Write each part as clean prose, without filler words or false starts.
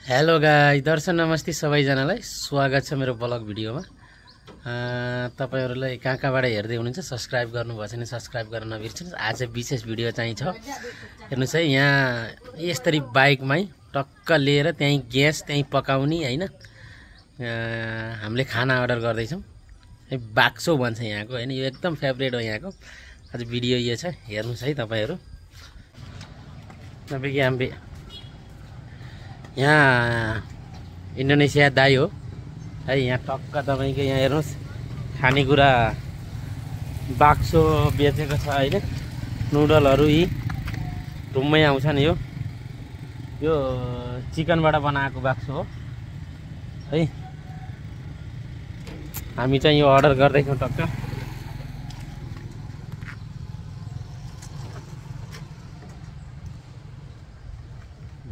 Hello गाई दर्शन नमस्ते सबैजनालाई स्वागत छ मेरो ब्लग भिडियोमा। तपाईहरुलाई कहाँबाट हेर्दै हुनुहुन्छ सब्स्क्राइब गर्नुभएको छैन सब्स्क्राइब गर्न नबिर्सनुहोस्। आज विशेष भिडियो चाहिँ छ। हेर्नुस् है, यहाँ यसरी बाइकमै टक्क लिएर त्यही ग्यास त्यही पकाउने हैन, हामीले खाना अर्डर गर्दै छौं। बाक्सो भन्छ यहाँको हैन, यो एकदम फेभरेट हो यहाँको। आज भिडियो यो छ, हेर्नुस् है तपाईहरु। नबेगी हामी यहाँ इन्डोनेसिया दाई हो है। यहाँ टक्क तपाईको यहाँ हेर्नुस् खानेकुरा बाक्सो बेचेको छ हैन। नुडलहरु यी रुममै आउँछन्। यो चिकनबाट बनाएको बाक्सो हो है। हामी चाहिँ यो अर्डर गर्दै छौं टक्क।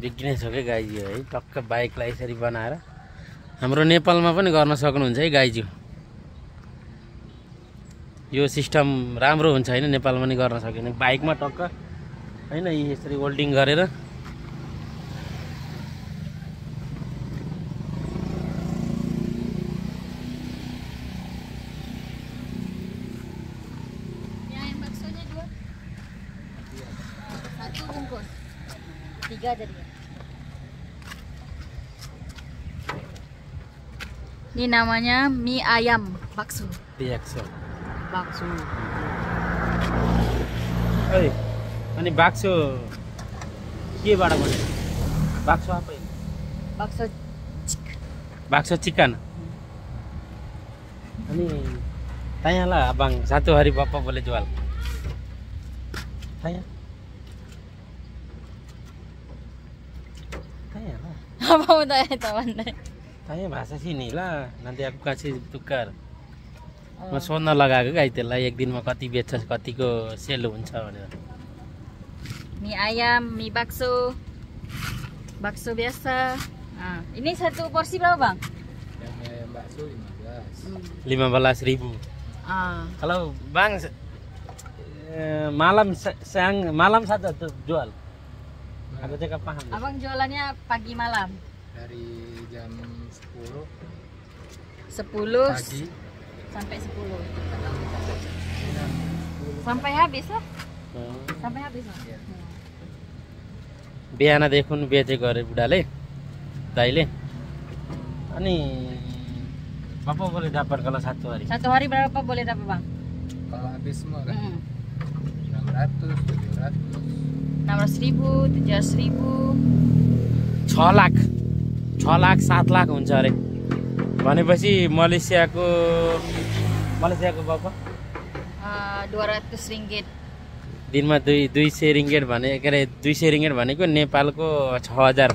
बिजनेस हो के गाईज्यू है, टक्क बाइकलाई यसरी बनाएर हाम्रो नेपालमा पनि गर्न सक्नुहुन्छ है गाईज्यू। यो सिस्टम राम्रो हुन्छ हैन, नेपालमा पनि गर्न सकिने बाइकमा टक्क हैन, यसरी होल्डिङ गरेर Ini namanya mie ayam bakso. bakso. Bakso. Oi, अनि बाक्सो केबाट बनेको? बाक्सो आफै? Bakso बाक्सो चिकन। अनि तयाला abang satu hari bapak boleh jual. Tanya. Tanya lah. Apa mau tanya teman? Tanya bahasa sini lah, nanti aku kasih tukar. म सोध्न लगाएको गाई त्यसलाई एक दिनमा कति बेच्छ कतिको सेल हुन्छ भनेर। Mie ayam, mie bakso. Bakso biasa. Ini satu porsi berapa, Bang? Yang mie ayam bakso 15. 15.000. Kalau Bang malam satu jual. Aku cakap paham. Abang jualannya pagi malam. Dari jam 10 10 pagi sampai 10. Sampai habis lah. Sampai habis lah. बिहानदेखि बेचेको अरे बुढाले दाइले। अनि बापा boleh dapat kalau satu hari? Satu hari berapa boleh dapat, Bang? kalau habis semua kan 600 700. 600.000, 700.000. 6 lakh 7 lakh हुन्छ अरे। भनेपछि मलेसियाको बापा 200 ringgit. दिनमा 200 रिङ्गेट भने के अरे 200 रिङ्गेट भनेको नेपालको 6000।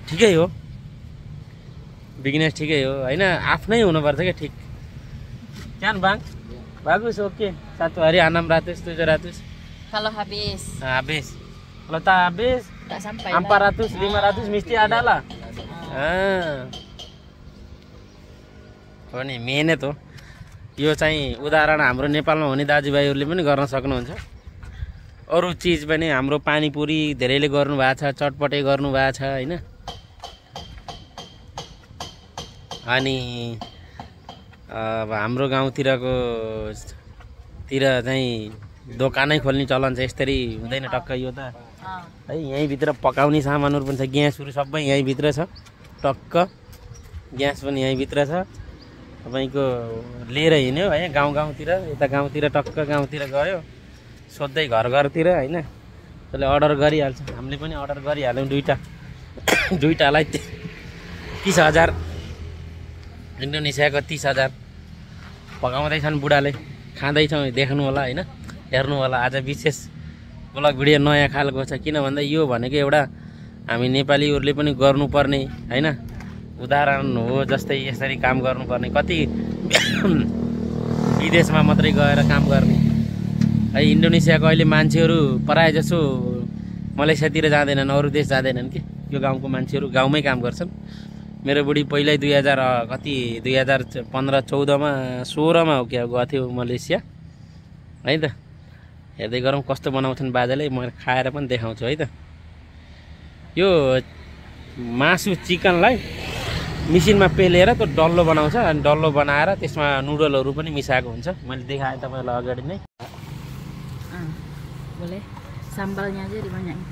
ठिकै हो, बिजनेस ठिकै हो हैन, आफ्नै हुनुपर्छ के ठीक। Kan Bang? Bagus, oke. Satu hari 600 700. Kalau habis. Habis. Kalau tak habis Tak sampai 400 500 mesti ada lah. हो नि, मेहनत हो यो चाहिँ। उदाहरण हाम्रो नेपालमा हुने दाजुभाइहरूले पनि गर्न सक्नुहुन्छ। अरु चीज पनि हाम्रो पानीपुरी धेरैले गर्नु भएको छ, चटपटे गर्नु भएको छ हैन। अनि अब हाम्रो गाउँतिरको चाहिँ दोकानै खोल्ने चलन छ। यसरी हुँदैन टक्क। यो त है यही भित्र पकाउने सामानहरु पनि छ, ग्यासहरु सबै यही भित्र छ। टक्क ग्यास पनि यही भित्र छ। तपाईको लिएर हिँड्यो है गाउँतिर, यता गाउँतिर टक्क गाउँतिर गयो सोध्दै घरतिर हैन, त्यसले अर्डर गरिहाल्छ। हामीले पनि अर्डर गरिहाल्यौं दुईटालाई 30,000। इन्डोनेसियाको 30,000 पकाउँदै छन् बुढाले, खाँदै छौं। देख्नु होला हैन, हेर्नु होला। आज विशेष ब्लग भिडियो नयाँ खालको छ, किन भन्दा यो भनेको एउटा हामी नेपालीहरुले पनि गर्नुपर्ने हैन उदाहरण हो। जस्तै यसरी काम गर्नुपर्ने, कति विदेशमा मात्रै गएर काम गर्ने है। इन्डोनेसियाको अहिले मान्छेहरु प्राय जसो मलेसियातिर जाँदैनन्, अरु देश जाँदैनन् के। यो गाउँको मान्छेहरु गाउँमै काम गर्छन्। मेरो बुढी पहिल्यै 2015 14 मा 16 मा हो क्या गएको थियो मलेसिया है त। हेर्दै गरौँ कस्तो बनाउँछन् बाजाले। म खाएर पनि देखाउँछु है त। यो मासु चिकनलाई मिसिनमा पेलेर त्यो डल्लो बनाउँछ अनि डल्लो बनाएर त्यसमा नुडलहरू पनि मिसाएको हुन्छ मैले देखाएँ तपाईँलाई अगाडि नै boleh sambalnya aja dibanyakin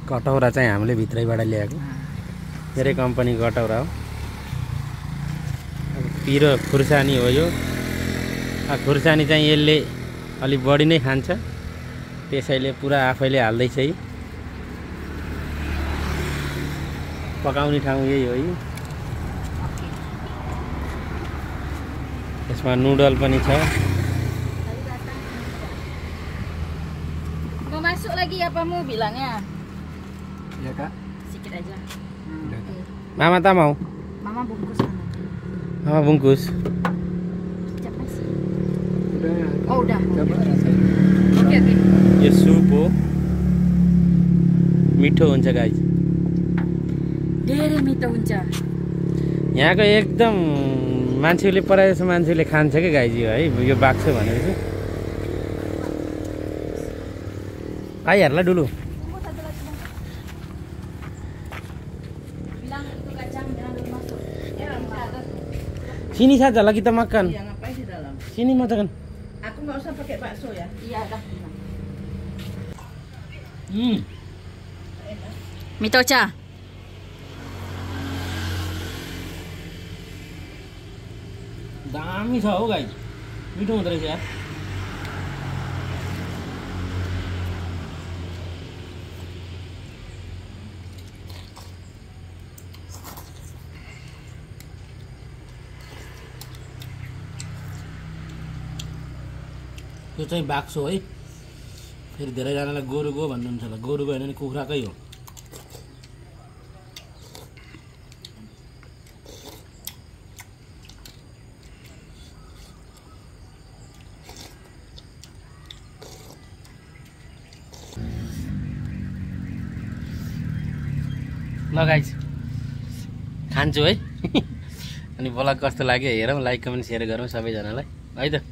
कटौरा चाहिँ हामीले भित्रैबाट ल्याएको धेरै कम्पनी कटौरा हो अब पिरो खुर्सानी हो यो खुर्सानी चाहिँ यसले अलि बढी नै खान्छ त्यसैले पुरा आफैले हाल्दैछ है पकाउने ठाउँ यही हो है यसमा नुडल पनि छ mau masuk lagi apa mau bilangnya Ya kak. sedikit aja Udah. Oke. मामा tak mau mama bungkus mana mama bungkus siapa sih Udah. oh udah Coba rasain. oke oke यो सुप हो मिठो हुन्छ गाइज धेरै मिठो हुन्छ यहाँको एकदम मान्छेले प्रायः जस्तो मान्छेले खान्छ क्या गाइज यो है यो बाक्सो भनेपछि आइहाल्ला डुलु bilang itu kacang jangan dulu masuk sini saja lah kita makan Iya, ngapain di dalam? sini makan Aku nggak usah pakai bakso ya. iya dah hmm. mitocha दामी छ हो गाइज मिठो हुँदो रहेछ यार यो चाहिँ बाक्सो है फेरि धेरैजनालाई गोरुको भन्नुहुन्छ होला गोरुको होइन नि कुखुराकै हो ल गाइज खान्छु है अनि ब्लग कस्तो लाग्यो हेरौँ लाइक कमेन्ट सेयर गरौँ सबैजनालाई है त